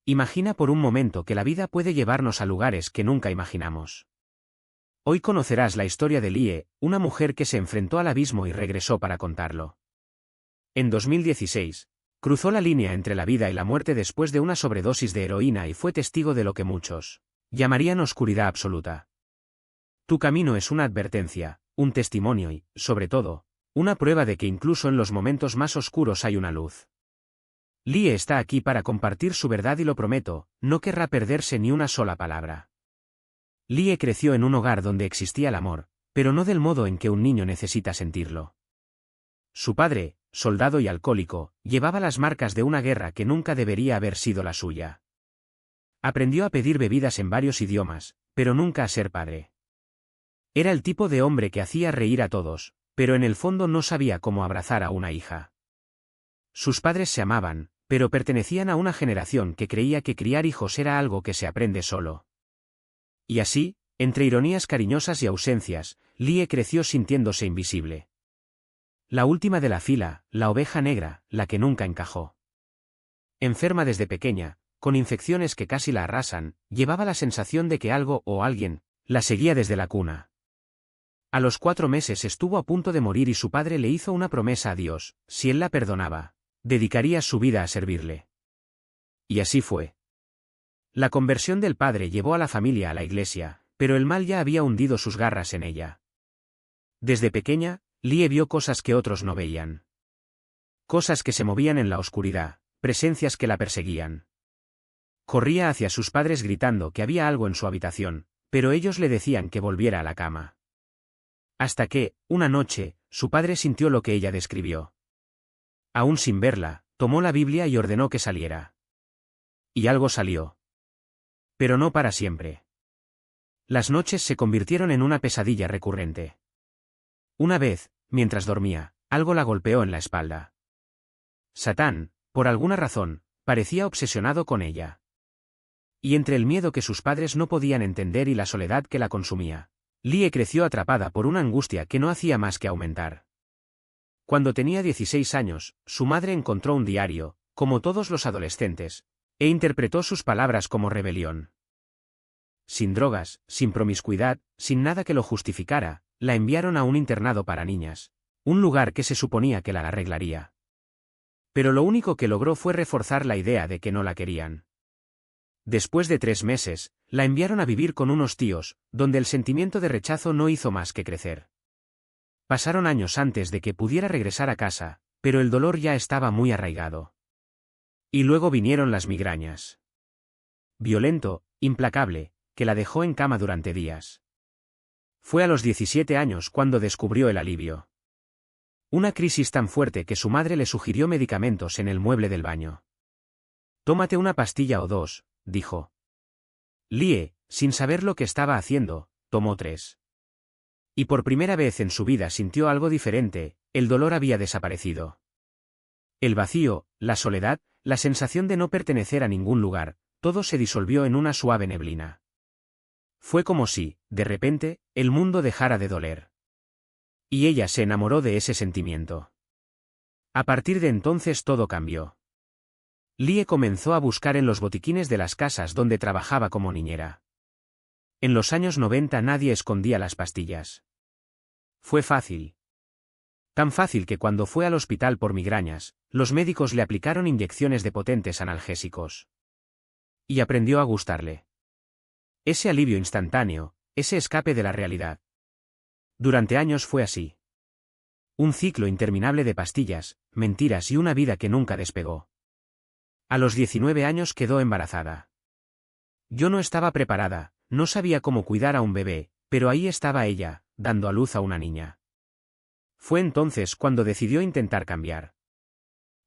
Imagina por un momento que la vida puede llevarnos a lugares que nunca imaginamos. Hoy conocerás la historia de Lie, una mujer que se enfrentó al abismo y regresó para contarlo. En 2016, cruzó la línea entre la vida y la muerte después de una sobredosis de heroína y fue testigo de lo que muchos llamarían oscuridad absoluta. Tu camino es una advertencia, un testimonio y, sobre todo, una prueba de que incluso en los momentos más oscuros hay una luz. Lie está aquí para compartir su verdad y lo prometo, no querrá perderse ni una sola palabra. Lie creció en un hogar donde existía el amor, pero no del modo en que un niño necesita sentirlo. Su padre, soldado y alcohólico, llevaba las marcas de una guerra que nunca debería haber sido la suya. Aprendió a pedir bebidas en varios idiomas, pero nunca a ser padre. Era el tipo de hombre que hacía reír a todos, pero en el fondo no sabía cómo abrazar a una hija. Sus padres se amaban, pero pertenecían a una generación que creía que criar hijos era algo que se aprende solo. Y así, entre ironías cariñosas y ausencias, Lie creció sintiéndose invisible. La última de la fila, la oveja negra, la que nunca encajó. Enferma desde pequeña, con infecciones que casi la arrasan, llevaba la sensación de que algo o alguien la seguía desde la cuna. A los 4 meses estuvo a punto de morir y su padre le hizo una promesa a Dios: si él la perdonaba, dedicaría su vida a servirle. Y así fue. La conversión del padre llevó a la familia a la iglesia, pero el mal ya había hundido sus garras en ella. Desde pequeña, Lie vio cosas que otros no veían. Cosas que se movían en la oscuridad, presencias que la perseguían. Corría hacia sus padres gritando que había algo en su habitación, pero ellos le decían que volviera a la cama. Hasta que, una noche, su padre sintió lo que ella describió. Aún sin verla, tomó la Biblia y ordenó que saliera. Y algo salió. Pero no para siempre. Las noches se convirtieron en una pesadilla recurrente. Una vez, mientras dormía, algo la golpeó en la espalda. Satán, por alguna razón, parecía obsesionado con ella. Y entre el miedo que sus padres no podían entender y la soledad que la consumía, Lie creció atrapada por una angustia que no hacía más que aumentar. Cuando tenía 16 años, su madre encontró un diario, como todos los adolescentes, e interpretó sus palabras como rebelión. Sin drogas, sin promiscuidad, sin nada que lo justificara, la enviaron a un internado para niñas, un lugar que se suponía que la arreglaría. Pero lo único que logró fue reforzar la idea de que no la querían. Después de 3 meses, la enviaron a vivir con unos tíos, donde el sentimiento de rechazo no hizo más que crecer. Pasaron años antes de que pudiera regresar a casa, pero el dolor ya estaba muy arraigado. Y luego vinieron las migrañas. Violento, implacable, que la dejó en cama durante días. Fue a los 17 años cuando descubrió el alivio. Una crisis tan fuerte que su madre le sugirió medicamentos en el mueble del baño. «Tómate una pastilla o 2», dijo. Lie, sin saber lo que estaba haciendo, tomó 3. Y por primera vez en su vida sintió algo diferente, el dolor había desaparecido. El vacío, la soledad, la sensación de no pertenecer a ningún lugar, todo se disolvió en una suave neblina. Fue como si, de repente, el mundo dejara de doler. Y ella se enamoró de ese sentimiento. A partir de entonces todo cambió. Lie comenzó a buscar en los botiquines de las casas donde trabajaba como niñera. En los años 90 nadie escondía las pastillas. Fue fácil. Tan fácil que cuando fue al hospital por migrañas, los médicos le aplicaron inyecciones de potentes analgésicos. Y aprendió a gustarle. Ese alivio instantáneo, ese escape de la realidad. Durante años fue así. Un ciclo interminable de pastillas, mentiras y una vida que nunca despegó. A los 19 años quedó embarazada. Yo no estaba preparada, no sabía cómo cuidar a un bebé, pero ahí estaba ella, dando a luz a una niña. Fue entonces cuando decidió intentar cambiar.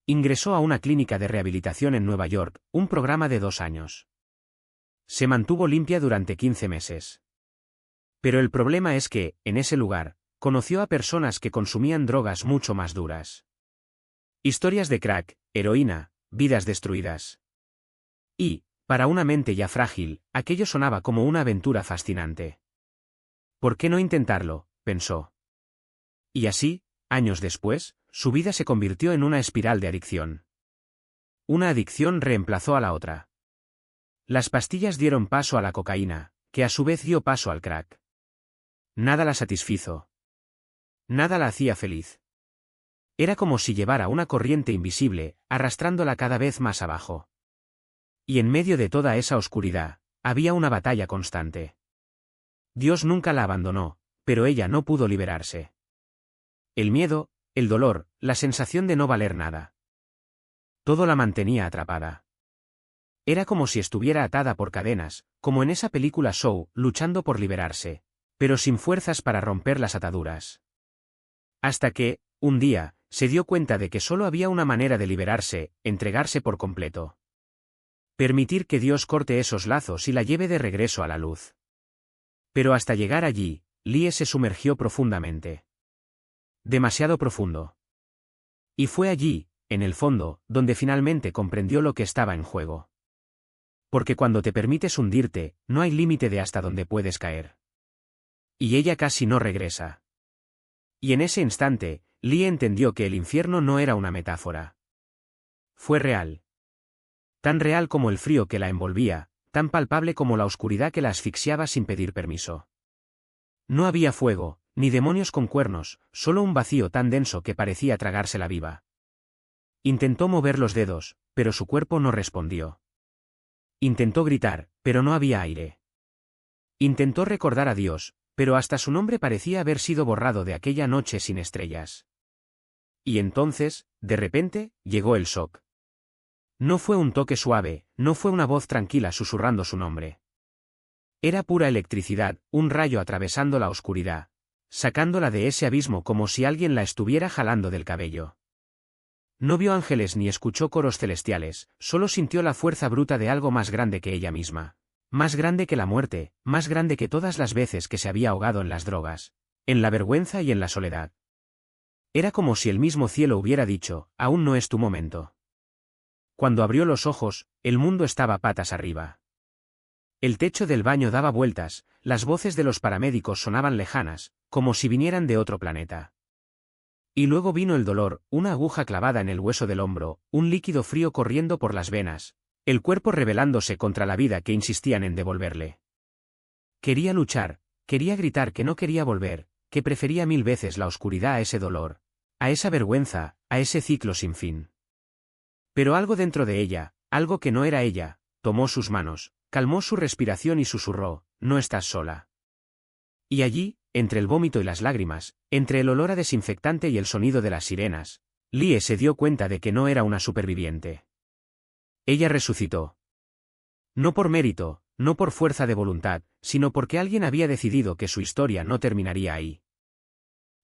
Ingresó a una clínica de rehabilitación en Nueva York, un programa de 2 años. Se mantuvo limpia durante 15 meses. Pero el problema es que, en ese lugar, conoció a personas que consumían drogas mucho más duras. Historias de crack, heroína, vidas destruidas. Y, para una mente ya frágil, aquello sonaba como una aventura fascinante. ¿Por qué no intentarlo?, pensó. Y así, años después, su vida se convirtió en una espiral de adicción. Una adicción reemplazó a la otra. Las pastillas dieron paso a la cocaína, que a su vez dio paso al crack. Nada la satisfizo. Nada la hacía feliz. Era como si llevara una corriente invisible, arrastrándola cada vez más abajo. Y en medio de toda esa oscuridad, había una batalla constante. Dios nunca la abandonó, pero ella no pudo liberarse. El miedo, el dolor, la sensación de no valer nada. Todo la mantenía atrapada. Era como si estuviera atada por cadenas, como en esa película Show, luchando por liberarse, pero sin fuerzas para romper las ataduras. Hasta que, un día, se dio cuenta de que solo había una manera de liberarse, entregarse por completo. Permitir que Dios corte esos lazos y la lleve de regreso a la luz. Pero hasta llegar allí, Lie se sumergió profundamente. Demasiado profundo. Y fue allí, en el fondo, donde finalmente comprendió lo que estaba en juego. Porque cuando te permites hundirte, no hay límite de hasta dónde puedes caer. Y ella casi no regresa. Y en ese instante, Lie entendió que el infierno no era una metáfora. Fue real. Tan real como el frío que la envolvía, tan palpable como la oscuridad que la asfixiaba sin pedir permiso. No había fuego, ni demonios con cuernos, solo un vacío tan denso que parecía tragársela viva. Intentó mover los dedos, pero su cuerpo no respondió. Intentó gritar, pero no había aire. Intentó recordar a Dios, pero hasta su nombre parecía haber sido borrado de aquella noche sin estrellas. Y entonces, de repente, llegó el shock. No fue un toque suave, no fue una voz tranquila susurrando su nombre. Era pura electricidad, un rayo atravesando la oscuridad, sacándola de ese abismo como si alguien la estuviera jalando del cabello. No vio ángeles ni escuchó coros celestiales, solo sintió la fuerza bruta de algo más grande que ella misma. Más grande que la muerte, más grande que todas las veces que se había ahogado en las drogas, en la vergüenza y en la soledad. Era como si el mismo cielo hubiera dicho, aún no es tu momento. Cuando abrió los ojos, el mundo estaba patas arriba. El techo del baño daba vueltas, las voces de los paramédicos sonaban lejanas, como si vinieran de otro planeta. Y luego vino el dolor, una aguja clavada en el hueso del hombro, un líquido frío corriendo por las venas, el cuerpo rebelándose contra la vida que insistían en devolverle. Quería luchar, quería gritar que no quería volver, que prefería 1000 veces la oscuridad a ese dolor, a esa vergüenza, a ese ciclo sin fin. Pero algo dentro de ella, algo que no era ella, tomó sus manos, calmó su respiración y susurró, no estás sola. Y allí, entre el vómito y las lágrimas, entre el olor a desinfectante y el sonido de las sirenas, Lie se dio cuenta de que no era una superviviente. Ella resucitó. No por mérito, no por fuerza de voluntad, sino porque alguien había decidido que su historia no terminaría ahí.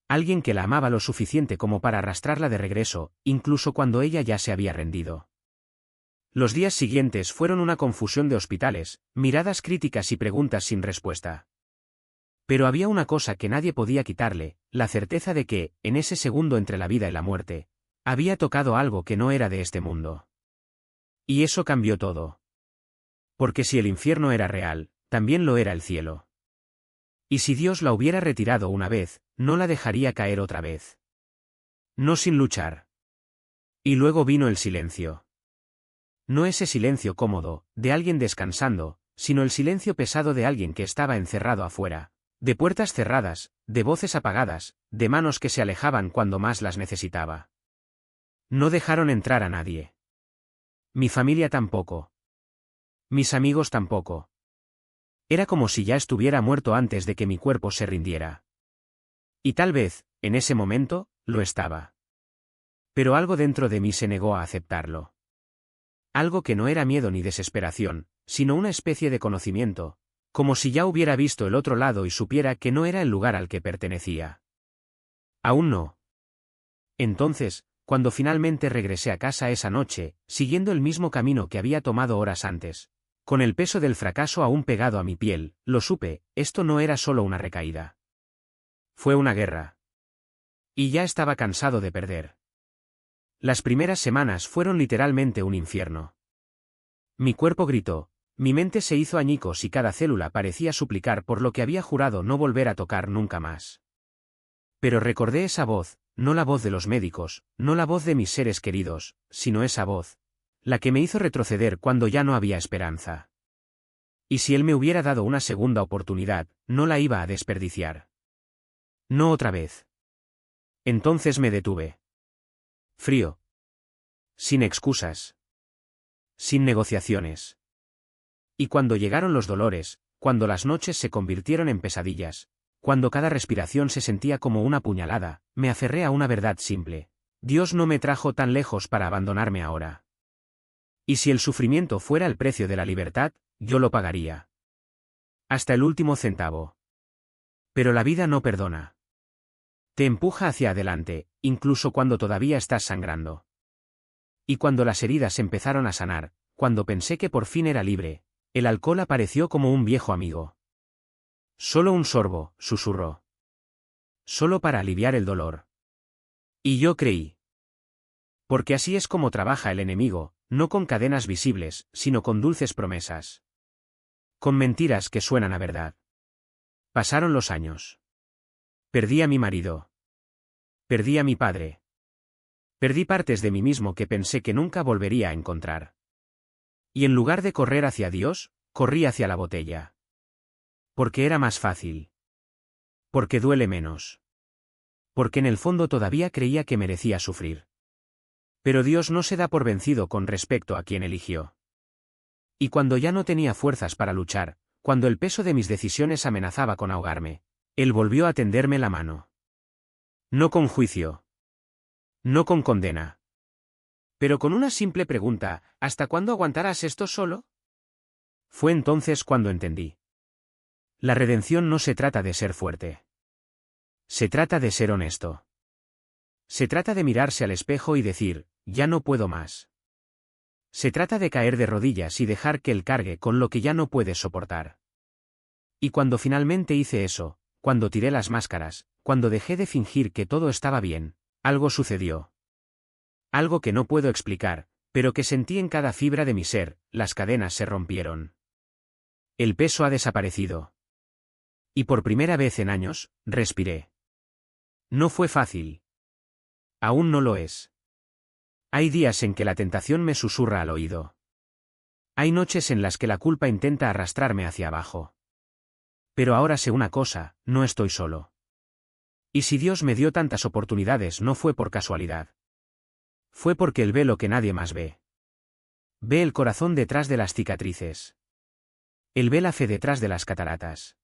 Alguien que la amaba lo suficiente como para arrastrarla de regreso, incluso cuando ella ya se había rendido. Los días siguientes fueron una confusión de hospitales, miradas críticas y preguntas sin respuesta. Pero había una cosa que nadie podía quitarle, la certeza de que, en ese segundo entre la vida y la muerte, había tocado algo que no era de este mundo. Y eso cambió todo. Porque si el infierno era real, también lo era el cielo. Y si Dios la hubiera retirado una vez, no la dejaría caer otra vez. No sin luchar. Y luego vino el silencio. No ese silencio cómodo, de alguien descansando, sino el silencio pesado de alguien que estaba encerrado afuera, de puertas cerradas, de voces apagadas, de manos que se alejaban cuando más las necesitaba. No dejaron entrar a nadie. Mi familia tampoco. Mis amigos tampoco. Era como si ya estuviera muerto antes de que mi cuerpo se rindiera. Y tal vez, en ese momento, lo estaba. Pero algo dentro de mí se negó a aceptarlo. Algo que no era miedo ni desesperación, sino una especie de conocimiento, como si ya hubiera visto el otro lado y supiera que no era el lugar al que pertenecía. Aún no. Entonces, cuando finalmente regresé a casa esa noche, siguiendo el mismo camino que había tomado horas antes, con el peso del fracaso aún pegado a mi piel, lo supe, esto no era solo una recaída. Fue una guerra. Y ya estaba cansado de perder. Las primeras semanas fueron literalmente un infierno. Mi cuerpo gritó, mi mente se hizo añicos y cada célula parecía suplicar por lo que había jurado no volver a tocar nunca más. Pero recordé esa voz, no la voz de los médicos, no la voz de mis seres queridos, sino esa voz, la que me hizo retroceder cuando ya no había esperanza. Y si él me hubiera dado una segunda oportunidad, no la iba a desperdiciar. No otra vez. Entonces me detuve. Frío. Sin excusas. Sin negociaciones. Y cuando llegaron los dolores, cuando las noches se convirtieron en pesadillas, cuando cada respiración se sentía como una puñalada, me aferré a una verdad simple. Dios no me trajo tan lejos para abandonarme ahora. Y si el sufrimiento fuera el precio de la libertad, yo lo pagaría. Hasta el último centavo. Pero la vida no perdona. Te empuja hacia adelante, incluso cuando todavía estás sangrando. Y cuando las heridas empezaron a sanar, cuando pensé que por fin era libre, el alcohol apareció como un viejo amigo. Solo un sorbo, susurró. Solo para aliviar el dolor. Y yo creí. Porque así es como trabaja el enemigo, no con cadenas visibles, sino con dulces promesas. Con mentiras que suenan a verdad. Pasaron los años. Perdí a mi marido. Perdí a mi padre. Perdí partes de mí mismo que pensé que nunca volvería a encontrar. Y en lugar de correr hacia Dios, corrí hacia la botella. Porque era más fácil. Porque duele menos. Porque en el fondo todavía creía que merecía sufrir. Pero Dios no se da por vencido con respecto a quien eligió. Y cuando ya no tenía fuerzas para luchar, cuando el peso de mis decisiones amenazaba con ahogarme, Él volvió a tenderme la mano. No con juicio. No con condena. Pero con una simple pregunta, ¿hasta cuándo aguantarás esto solo? Fue entonces cuando entendí. La redención no se trata de ser fuerte. Se trata de ser honesto. Se trata de mirarse al espejo y decir, ya no puedo más. Se trata de caer de rodillas y dejar que Él cargue con lo que ya no puedes soportar. Y cuando finalmente hice eso, cuando tiré las máscaras, cuando dejé de fingir que todo estaba bien, algo sucedió. Algo que no puedo explicar, pero que sentí en cada fibra de mi ser, las cadenas se rompieron. El peso ha desaparecido. Y por primera vez en años, respiré. No fue fácil. Aún no lo es. Hay días en que la tentación me susurra al oído. Hay noches en las que la culpa intenta arrastrarme hacia abajo. Pero ahora sé una cosa, no estoy solo. Y si Dios me dio tantas oportunidades no fue por casualidad. Fue porque Él ve lo que nadie más ve. Ve el corazón detrás de las cicatrices. Él ve la fe detrás de las cataratas.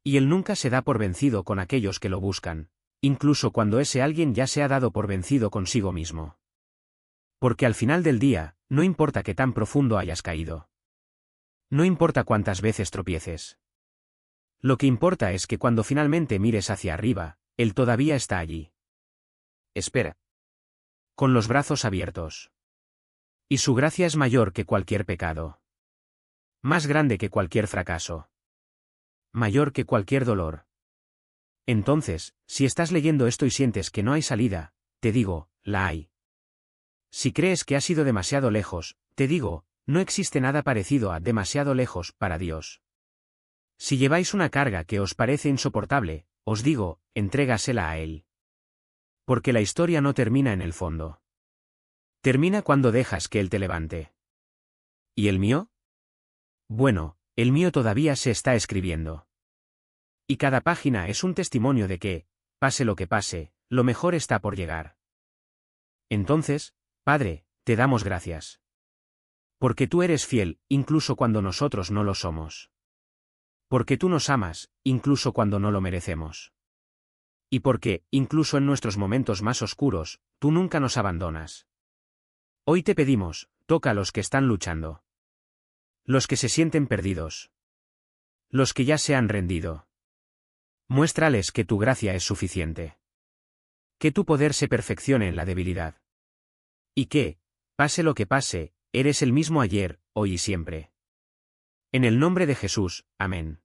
Y Él nunca se da por vencido con aquellos que lo buscan, incluso cuando ese alguien ya se ha dado por vencido consigo mismo. Porque al final del día, no importa qué tan profundo hayas caído. No importa cuántas veces tropieces. Lo que importa es que cuando finalmente mires hacia arriba, Él todavía está allí. Espera. Con los brazos abiertos. Y su gracia es mayor que cualquier pecado. Más grande que cualquier fracaso. Mayor que cualquier dolor. Entonces, si estás leyendo esto y sientes que no hay salida, te digo, la hay. Si crees que has ido demasiado lejos, te digo, no existe nada parecido a demasiado lejos para Dios. Si lleváis una carga que os parece insoportable, os digo, entrégasela a Él. Porque la historia no termina en el fondo. Termina cuando dejas que Él te levante. ¿Y el mío? Bueno, el mío todavía se está escribiendo. Y cada página es un testimonio de que, pase lo que pase, lo mejor está por llegar. Entonces, Padre, te damos gracias. Porque tú eres fiel, incluso cuando nosotros no lo somos. Porque tú nos amas, incluso cuando no lo merecemos. Y porque, incluso en nuestros momentos más oscuros, tú nunca nos abandonas. Hoy te pedimos, toca a los que están luchando. Los que se sienten perdidos. Los que ya se han rendido. Muéstrales que tu gracia es suficiente. Que tu poder se perfeccione en la debilidad. Y que, pase lo que pase, eres el mismo ayer, hoy y siempre. En el nombre de Jesús, amén.